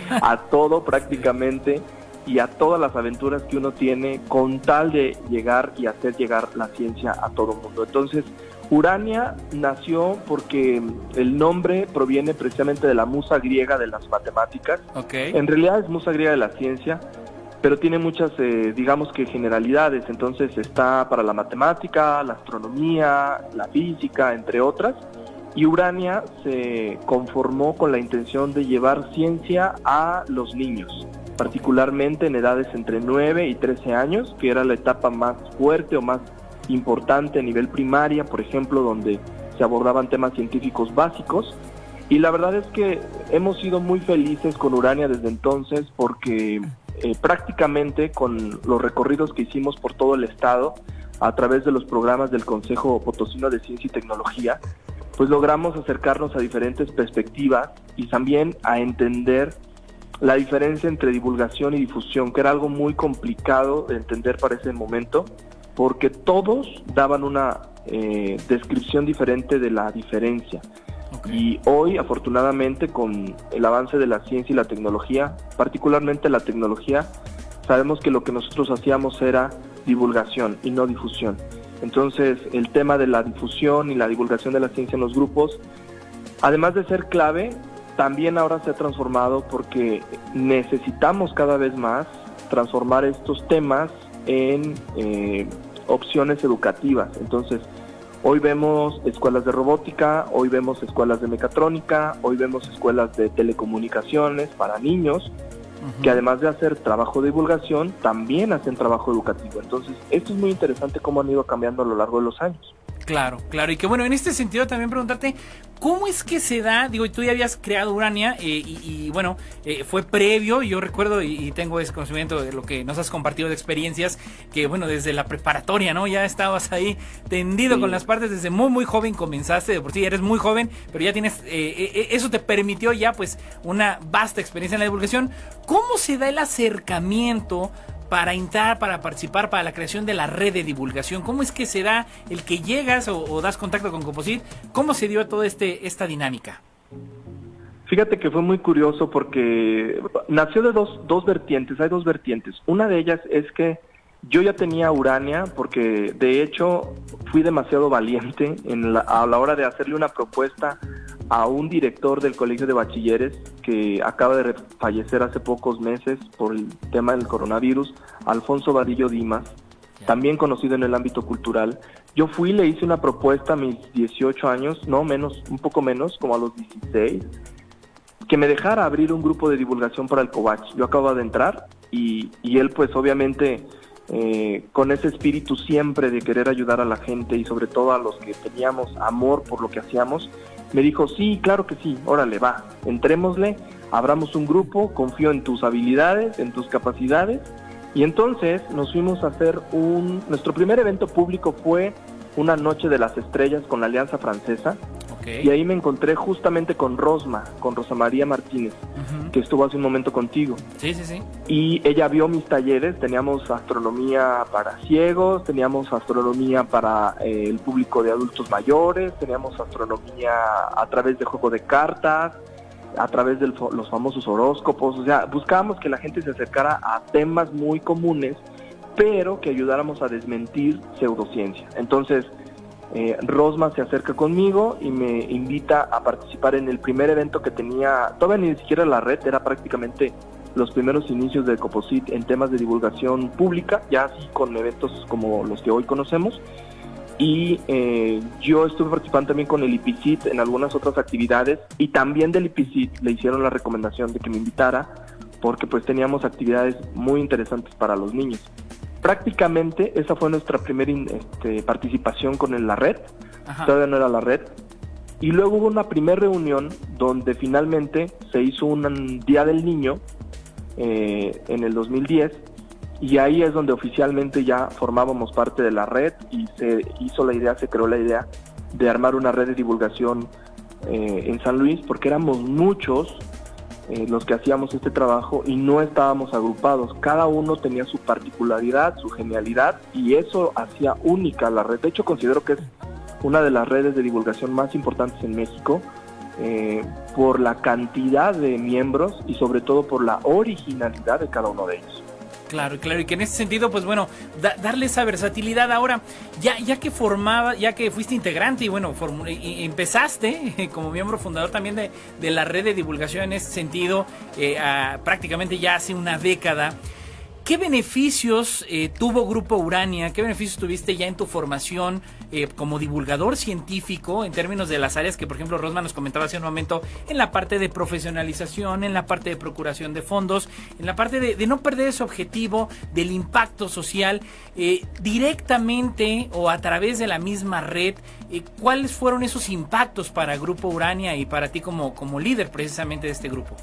a todo prácticamente, y a todas las aventuras que uno tiene con tal de llegar y hacer llegar la ciencia a todo el mundo. Entonces, Urania nació porque el nombre proviene precisamente de la musa griega de las matemáticas. Okay. En realidad es musa griega de la ciencia, pero tiene muchas, digamos que generalidades. Entonces está para la matemática, la astronomía, la física, entre otras. Y Urania se conformó con la intención de llevar ciencia a los niños, particularmente en edades entre 9 y 13 años, que era la etapa más fuerte o más importante a nivel primaria, por ejemplo, donde se abordaban temas científicos básicos. Y la verdad es que hemos sido muy felices con Urania desde entonces, porque prácticamente con los recorridos que hicimos por todo el estado, a través de los programas del Consejo Potosino de Ciencia y Tecnología, pues logramos acercarnos a diferentes perspectivas y también a entender la diferencia entre divulgación y difusión, que era algo muy complicado de entender para ese momento, porque todos daban una descripción diferente de la diferencia. Okay. Y hoy, afortunadamente, con el avance de la ciencia y la tecnología, particularmente la tecnología, sabemos que lo que nosotros hacíamos era divulgación y no difusión. Entonces, el tema de la difusión y la divulgación de la ciencia en los grupos, además de ser clave, también ahora se ha transformado porque necesitamos cada vez más transformar estos temas en opciones educativas. Entonces, hoy vemos escuelas de robótica, hoy vemos escuelas de mecatrónica, hoy vemos escuelas de telecomunicaciones para niños, que además de hacer trabajo de divulgación, también hacen trabajo educativo. Entonces, esto es muy interesante cómo han ido cambiando a lo largo de los años. Claro, y que bueno, en este sentido también preguntarte, ¿cómo es que se da? Digo, tú ya habías creado Urania y bueno, fue previo, yo recuerdo y tengo ese conocimiento de lo que nos has compartido de experiencias, que bueno, desde la preparatoria, ¿no? Ya estabas ahí tendido con las partes, desde muy joven comenzaste, de por sí eres muy joven, pero ya tienes, eso te permitió ya pues una vasta experiencia en la divulgación. ¿Cómo se da el acercamiento para entrar, para participar, para la creación de la red de divulgación? ¿Cómo es que se da el que llegas o das contacto con Coposit? ¿Cómo se dio toda esta dinámica? Fíjate que fue muy curioso porque nació de dos vertientes, hay dos vertientes. Una de ellas es que yo ya tenía Urania porque de hecho fui demasiado valiente a la hora de hacerle una propuesta a un director del colegio de bachilleres que acaba de fallecer hace pocos meses por el tema del coronavirus, Alfonso Vadillo Dimas, también conocido en el ámbito cultural. Yo fui y le hice una propuesta a mis 18 años, no menos, un poco menos, como a los 16, que me dejara abrir un grupo de divulgación para el Covach. Yo acababa de entrar y él pues obviamente con ese espíritu siempre de querer ayudar a la gente y sobre todo a los que teníamos amor por lo que hacíamos, me dijo, sí, claro que sí, órale, va, entrémosle, abramos un grupo, confío en tus habilidades, en tus capacidades. Y entonces nos fuimos a hacer nuestro primer evento público fue una noche de las estrellas con la Alianza Francesa. Okay. Y ahí me encontré justamente con Rosa María Martínez, que estuvo hace un momento contigo. Sí. Y ella vio mis talleres, teníamos astronomía para ciegos, teníamos astronomía para el público de adultos mayores, teníamos astronomía a través de juego de cartas, a través de los famosos horóscopos. O sea, buscábamos que la gente se acercara a temas muy comunes, pero que ayudáramos a desmentir pseudociencia. Entonces, Rosma se acerca conmigo y me invita a participar en el primer evento que tenía, todavía ni siquiera la red, era prácticamente los primeros inicios de Coposit en temas de divulgación pública, ya así con eventos como los que hoy conocemos. y yo estuve participando también con el IPICIT en algunas otras actividades, y también del IPICIT le hicieron la recomendación de que me invitara porque pues teníamos actividades muy interesantes para los niños. Prácticamente esa fue nuestra primera participación con la red. Ajá. Todavía no era la red. Y luego hubo una primera reunión donde finalmente se hizo un Día del Niño en el 2010, y ahí es donde oficialmente ya formábamos parte de la red y se creó la idea de armar una red de divulgación en San Luis, porque éramos muchos los que hacíamos este trabajo y no estábamos agrupados. Cada uno tenía su particularidad, su genialidad, y eso hacía única la red. De hecho, considero que es una de las redes de divulgación más importantes en México, por la cantidad de miembros y sobre todo por la originalidad de cada uno de ellos. Claro, y que en ese sentido, pues bueno, darle esa versatilidad ahora, ya que fuiste integrante y bueno, empezaste como miembro fundador también de la red de divulgación en ese sentido, prácticamente ya hace una década. ¿Qué beneficios tuvo Grupo Urania? ¿Qué beneficios tuviste ya en tu formación como divulgador científico en términos de las áreas que, por ejemplo, Rosma nos comentaba hace un momento, en la parte de profesionalización, en la parte de procuración de fondos, en la parte de no perder ese objetivo del impacto social directamente o a través de la misma red? ¿Cuáles fueron esos impactos para Grupo Urania y para ti como líder precisamente de este grupo?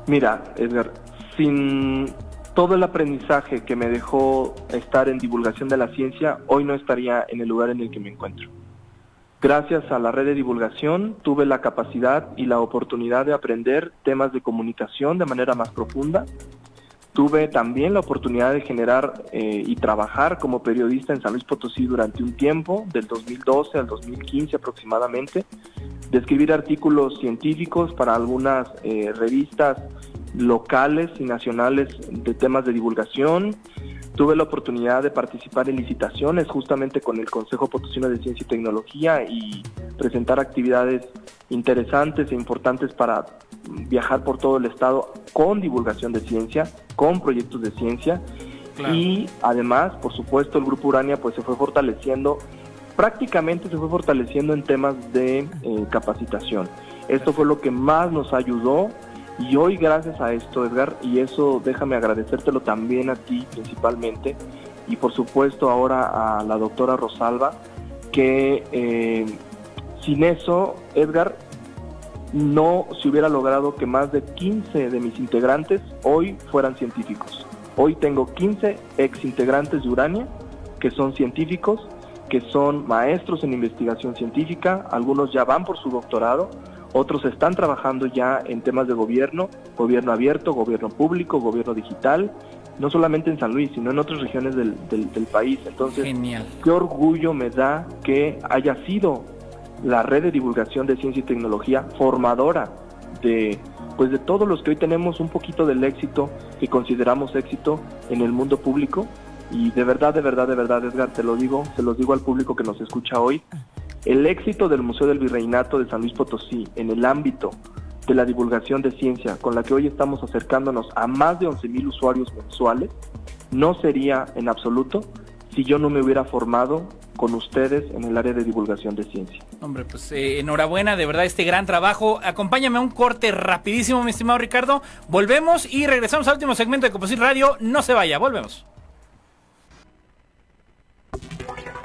Mira, Edgar, sin todo el aprendizaje que me dejó estar en divulgación de la ciencia, hoy no estaría en el lugar en el que me encuentro. Gracias a la red de divulgación tuve la capacidad y la oportunidad de aprender temas de comunicación de manera más profunda. Tuve también la oportunidad de generar y trabajar como periodista en San Luis Potosí durante un tiempo, del 2012 al 2015 aproximadamente, de escribir artículos científicos para algunas revistas locales y nacionales de temas de divulgación. Tuve la oportunidad de participar en licitaciones justamente con el Consejo Potosino de Ciencia y Tecnología y presentar actividades interesantes e importantes para viajar por todo el estado con divulgación de ciencia, con proyectos de ciencia. Claro. Y además, por supuesto, el Grupo Urania pues se fue fortaleciendo, prácticamente se fue fortaleciendo en temas de capacitación. Esto fue lo que más nos ayudó. Y hoy, gracias a esto, Edgar, y eso déjame agradecértelo también a ti principalmente, y por supuesto ahora a la doctora Rosalba, que sin eso, Edgar, no se hubiera logrado que más de 15 de mis integrantes hoy fueran científicos. Hoy tengo 15 ex integrantes de Urania que son científicos, que son maestros en investigación científica, algunos ya van por su doctorado, otros están trabajando ya en temas de gobierno abierto, gobierno público, gobierno digital, no solamente en San Luis, sino en otras regiones del país. Entonces, genial. Qué orgullo me da que haya sido la red de divulgación de ciencia y tecnología formadora de todos los que hoy tenemos un poquito del éxito que consideramos éxito en el mundo público. Y de verdad, Edgar, te lo digo, se los digo al público que nos escucha hoy, el éxito del Museo del Virreinato de San Luis Potosí en el ámbito de la divulgación de ciencia, con la que hoy estamos acercándonos a más de 11,000 usuarios mensuales, no sería en absoluto si yo no me hubiera formado con ustedes en el área de divulgación de ciencia. Hombre, pues enhorabuena, de verdad, este gran trabajo. Acompáñame a un corte rapidísimo, mi estimado Ricardo. Volvemos y regresamos al último segmento de Composite Radio. No se vaya, volvemos.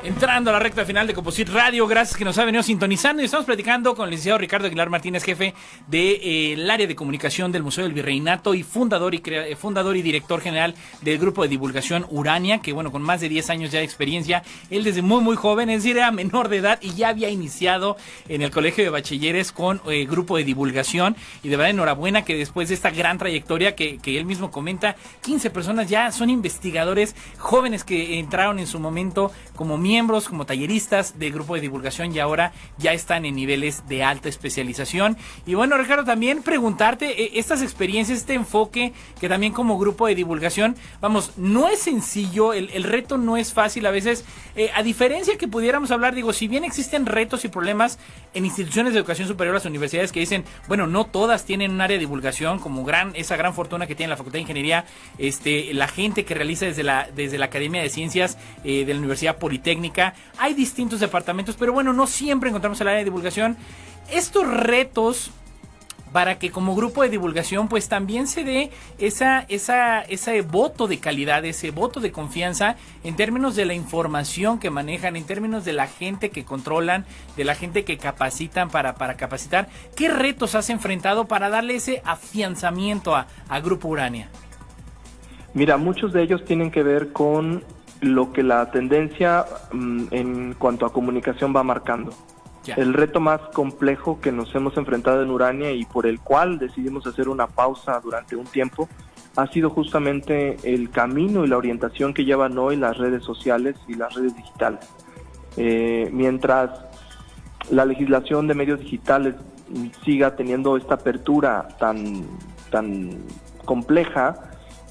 Entrando a la recta final de Composite Radio, gracias que nos ha venido sintonizando y estamos platicando con el licenciado Ricardo Aguilar Martínez, jefe del área de comunicación del Museo del Virreinato y fundador y director general del grupo de divulgación Urania, que bueno, con más de 10 años ya de experiencia, él desde muy joven, es decir, era menor de edad y ya había iniciado en el colegio de bachilleres con grupo de divulgación, y de verdad enhorabuena que después de esta gran trayectoria que él mismo comenta, 15 personas ya son investigadores jóvenes que entraron en su momento como miembros, como talleristas del grupo de divulgación y ahora ya están en niveles de alta especialización. Y bueno, Ricardo, también preguntarte estas experiencias, este enfoque que también como grupo de divulgación, vamos, no es sencillo, el reto no es fácil a veces, a diferencia que pudiéramos hablar, digo, si bien existen retos y problemas en instituciones de educación superior, las universidades que dicen, bueno, no todas tienen un área de divulgación, como esa gran fortuna que tiene la Facultad de Ingeniería, la gente que realiza desde la Academia de Ciencias de la Universidad Politécnica, técnica, hay distintos departamentos, pero bueno, no siempre encontramos el área de divulgación. Estos retos para que como grupo de divulgación pues también se dé ese voto de calidad, ese voto de confianza en términos de la información que manejan, en términos de la gente que controlan, de la gente que capacitan para capacitar. ¿Qué retos has enfrentado para darle ese afianzamiento a Grupo Urania? Mira, muchos de ellos tienen que ver con lo que la tendencia en cuanto a comunicación va marcando. El reto más complejo que nos hemos enfrentado en Urania y por el cual decidimos hacer una pausa durante un tiempo ha sido justamente el camino y la orientación que llevan hoy las redes sociales y las redes digitales. Mientras la legislación de medios digitales siga teniendo esta apertura tan compleja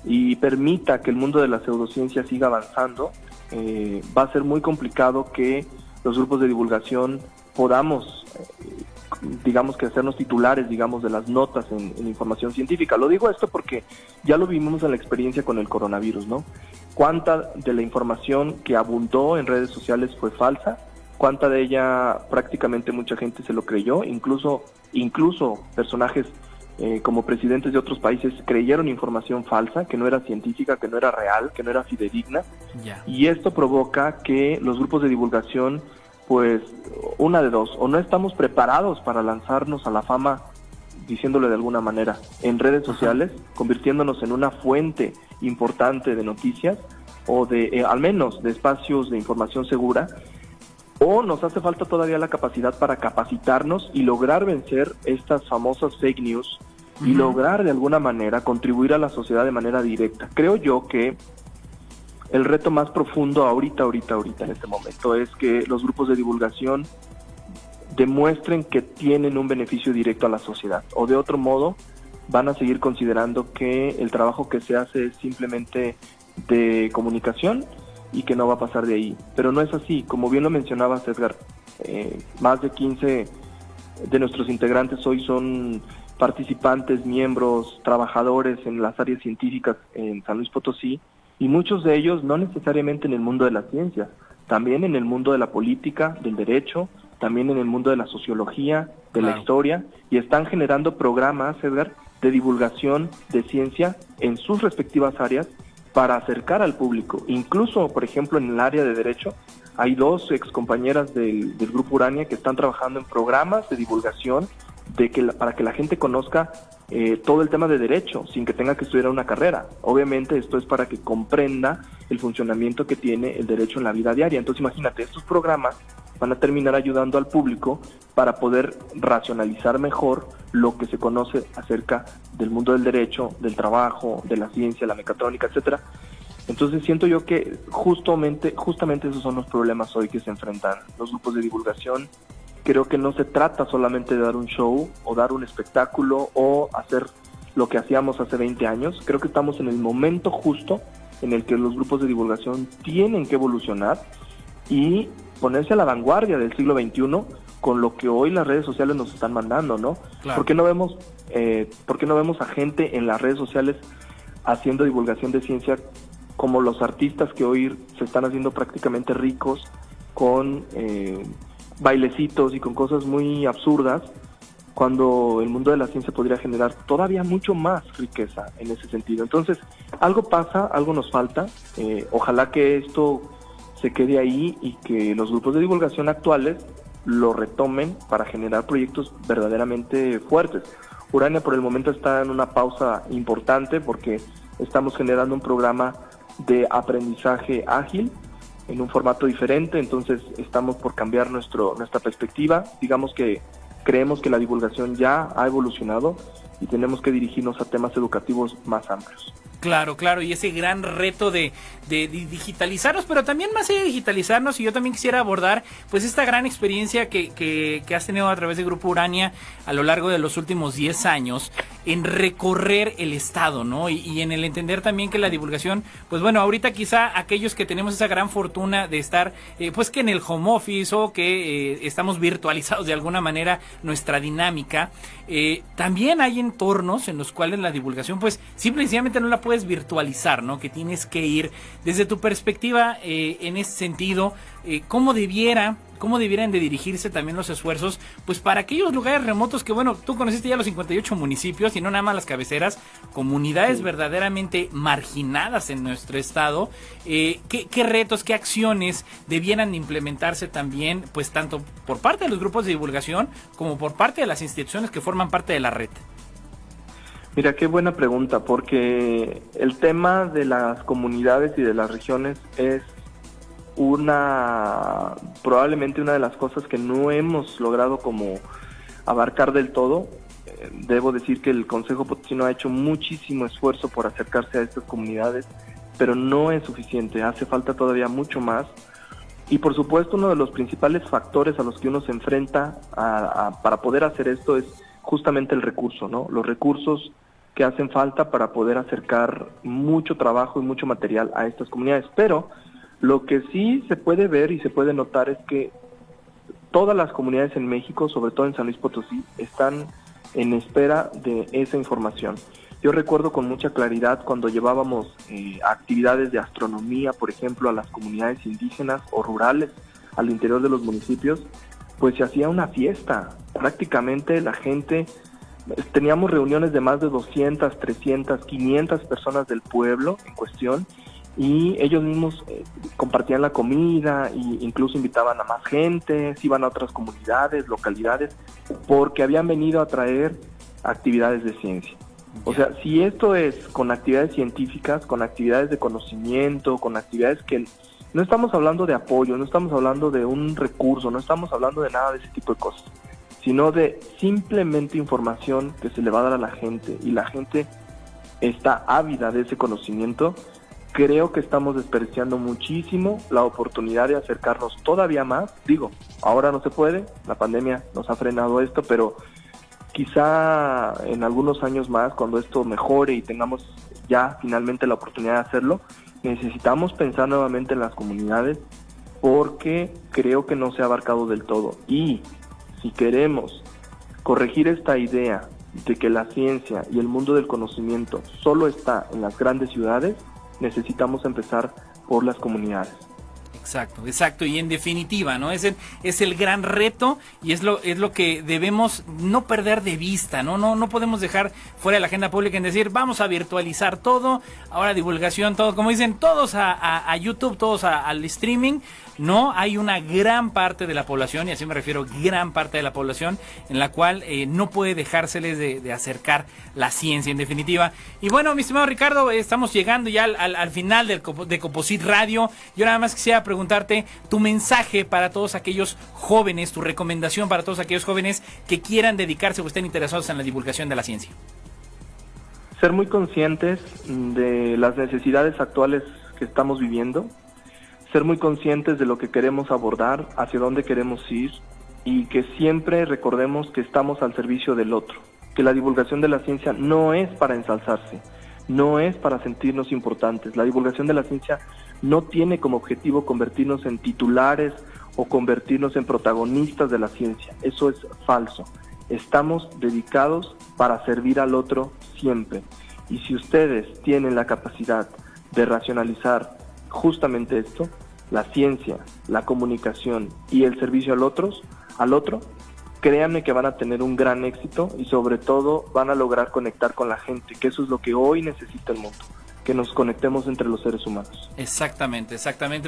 y permita que el mundo de la pseudociencia siga avanzando, va a ser muy complicado que los grupos de divulgación podamos, digamos que hacernos titulares, digamos, de las notas en información científica. Lo digo esto porque ya lo vimos en la experiencia con el coronavirus, ¿no? ¿Cuánta de la información que abundó en redes sociales fue falsa? ¿Cuánta de ella prácticamente mucha gente se lo creyó? Incluso personajes como presidentes de otros países creyeron información falsa, que no era científica, que no era real, que no era fidedigna. Y esto provoca que los grupos de divulgación, pues una de dos, o no estamos preparados para lanzarnos a la fama, diciéndole de alguna manera, en redes sociales, convirtiéndonos en una fuente importante de noticias o de al menos de espacios de información segura, o nos hace falta todavía la capacidad para capacitarnos y lograr vencer estas famosas fake news y lograr de alguna manera contribuir a la sociedad de manera directa. Creo yo que el reto más profundo ahorita en este momento es que los grupos de divulgación demuestren que tienen un beneficio directo a la sociedad, o de otro modo van a seguir considerando que el trabajo que se hace es simplemente de comunicación y que no va a pasar de ahí. Pero no es así, como bien lo mencionabas, Edgar, más de 15 de nuestros integrantes hoy son participantes, miembros, trabajadores en las áreas científicas en San Luis Potosí, y muchos de ellos no necesariamente en el mundo de la ciencia, también en el mundo de la política, del derecho, también en el mundo de la sociología, de la historia, y están generando programas, Edgar, de divulgación de ciencia en sus respectivas áreas para acercar al público. Incluso, por ejemplo, en el área de derecho, hay 2 excompañeras del Grupo Urania que están trabajando en programas de divulgación para que la gente conozca todo el tema de derecho, sin que tenga que estudiar una carrera. Obviamente esto es para que comprenda el funcionamiento que tiene el derecho en la vida diaria. Entonces imagínate, estos programas van a terminar ayudando al público para poder racionalizar mejor lo que se conoce acerca del mundo del derecho, del trabajo, de la ciencia, la mecatrónica, etcétera. Entonces siento yo que justamente esos son los problemas hoy que se enfrentan los grupos de divulgación. Creo que no se trata solamente de dar un show o dar un espectáculo o hacer lo que hacíamos hace 20 años. Creo que estamos en el momento justo en el que los grupos de divulgación tienen que evolucionar y ponerse a la vanguardia del siglo XXI con lo que hoy las redes sociales nos están mandando, ¿no? Claro. ¿Por qué no vemos a gente en las redes sociales haciendo divulgación de ciencia como los artistas que hoy se están haciendo prácticamente ricos con bailecitos y con cosas muy absurdas, cuando el mundo de la ciencia podría generar todavía mucho más riqueza en ese sentido? Entonces, algo pasa, algo nos falta. Ojalá que esto se quede ahí y que los grupos de divulgación actuales lo retomen para generar proyectos verdaderamente fuertes. Urania por el momento está en una pausa importante porque estamos generando un programa de aprendizaje ágil en un formato diferente, entonces estamos por cambiar nuestra perspectiva. Digamos que creemos que la divulgación ya ha evolucionado y tenemos que dirigirnos a temas educativos más amplios. Claro, y ese gran reto de digitalizarnos, pero también más allá de digitalizarnos, y yo también quisiera abordar pues esta gran experiencia que has tenido a través del Grupo Urania a lo largo de los últimos 10 años en recorrer el estado, ¿no? Y en el entender también que la divulgación, pues bueno, ahorita quizá aquellos que tenemos esa gran fortuna de estar pues que en el home office o que estamos virtualizados de alguna manera nuestra dinámica, también hay entornos en los cuales la divulgación pues simplemente no la puedes virtualizar, ¿no? Que tienes que ir. Desde tu perspectiva, en ese sentido, ¿cómo debieran de dirigirse también los esfuerzos, pues para aquellos lugares remotos que, bueno, tú conociste ya los 58 municipios y no nada más las cabeceras, comunidades verdaderamente marginadas en nuestro estado? ¿Qué retos, qué acciones debieran implementarse también, pues tanto por parte de los grupos de divulgación como por parte de las instituciones que forman parte de la red? Mira, qué buena pregunta, porque el tema de las comunidades y de las regiones es probablemente una de las cosas que no hemos logrado como abarcar del todo. Debo decir que el Consejo Potosino ha hecho muchísimo esfuerzo por acercarse a estas comunidades, pero no es suficiente, hace falta todavía mucho más. Y por supuesto uno de los principales factores a los que uno se enfrenta para poder hacer esto es justamente el recurso, ¿no? Los recursos que hacen falta para poder acercar mucho trabajo y mucho material a estas comunidades. Pero lo que sí se puede ver y se puede notar es que todas las comunidades en México, sobre todo en San Luis Potosí, están en espera de esa información. Yo recuerdo con mucha claridad cuando llevábamos actividades de astronomía, por ejemplo, a las comunidades indígenas o rurales al interior de los municipios, pues se hacía una fiesta. Prácticamente la gente, teníamos reuniones de más de 200, 300, 500 personas del pueblo en cuestión, y ellos mismos compartían la comida e incluso invitaban a más gente, se iban a otras comunidades, localidades, porque habían venido a traer actividades de ciencia. O sea, si esto es con actividades científicas, con actividades de conocimiento, con actividades que no estamos hablando de apoyo, no estamos hablando de un recurso, no estamos hablando de nada de ese tipo de cosas, sino de simplemente información que se le va a dar a la gente, y la gente está ávida de ese conocimiento. Creo que estamos desperdiciando muchísimo la oportunidad de acercarnos todavía más. Digo, ahora no se puede, la pandemia nos ha frenado esto, pero quizá en algunos años más, cuando esto mejore y tengamos ya finalmente la oportunidad de hacerlo, necesitamos pensar nuevamente en las comunidades, porque creo que no se ha abarcado del todo. Y si queremos corregir esta idea de que la ciencia y el mundo del conocimiento solo está en las grandes ciudades, necesitamos empezar por las comunidades. Exacto, y en definitiva, ¿no? Es el gran reto, y es lo que debemos no perder de vista, ¿no? No podemos dejar fuera de la agenda pública en decir, vamos a virtualizar todo, ahora divulgación, todo, como dicen, todos a YouTube, todos al streaming. No, hay una gran parte de la población, y así me refiero, gran parte de la población, en la cual no puede dejárseles de acercar la ciencia, en definitiva. Y bueno, mi estimado Ricardo, estamos llegando ya al final de Coposit Radio. Yo nada más quisiera preguntarte tu mensaje para todos aquellos jóvenes, tu recomendación para todos aquellos jóvenes que quieran dedicarse o estén interesados en la divulgación de la ciencia. Ser muy conscientes de las necesidades actuales que estamos viviendo, ser muy conscientes de lo que queremos abordar, hacia dónde queremos ir, y que siempre recordemos que estamos al servicio del otro, que la divulgación de la ciencia no es para ensalzarse, no es para sentirnos importantes. La divulgación de la ciencia no tiene como objetivo convertirnos en titulares o convertirnos en protagonistas de la ciencia. Eso es falso. Estamos dedicados para servir al otro siempre. Y si ustedes tienen la capacidad de racionalizar justamente esto, la ciencia, la comunicación y el servicio al otro, créanme que van a tener un gran éxito, y sobre todo van a lograr conectar con la gente, que eso es lo que hoy necesita el mundo, que nos conectemos entre los seres humanos. Exactamente.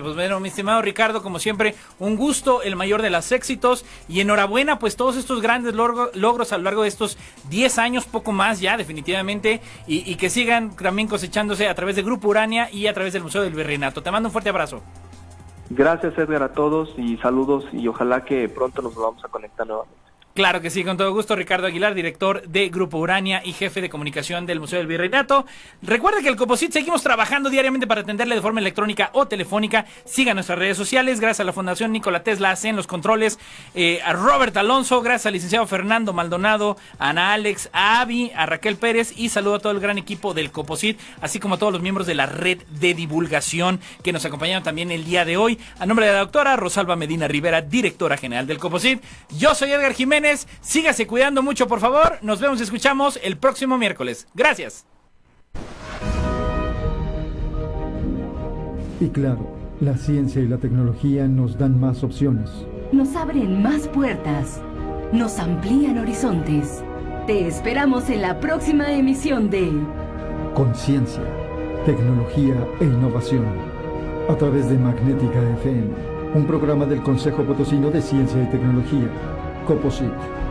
Pues bueno, mi estimado Ricardo, como siempre, un gusto, el mayor de los éxitos, y enhorabuena, pues todos estos grandes logros a lo largo de estos 10 años, poco más ya, definitivamente, y que sigan también cosechándose a través de Grupo Urania y a través del Museo del Virreinato. Te mando un fuerte abrazo. Gracias, Edgar, a todos, y saludos, y ojalá que pronto nos volvamos a conectar nuevamente. Claro que sí, con todo gusto. Ricardo Aguilar, director de Grupo Urania y jefe de comunicación del Museo del Virreinato. Recuerde que el Coposit seguimos trabajando diariamente para atenderle de forma electrónica o telefónica. Siga nuestras redes sociales. Gracias a la Fundación Nikola Tesla en los controles, a Robert Alonso, gracias al licenciado Fernando Maldonado, a Ana Alex, a Avi, a Raquel Pérez, y saludo a todo el gran equipo del Coposit, así como a todos los miembros de la red de divulgación que nos acompañaron también el día de hoy. A nombre de la doctora Rosalba Medina Rivera, directora general del Coposit, yo soy Edgar Jiménez. Sígase cuidando mucho, por favor. Nos vemos y escuchamos el próximo miércoles. Gracias. Y claro, la ciencia y la tecnología nos dan más opciones. Nos abren más puertas. Nos amplían horizontes. Te esperamos en la próxima emisión de Conciencia, tecnología e innovación. A través de Magnética FM, un programa del Consejo Potosino de Ciencia y Tecnología, COPOCIT.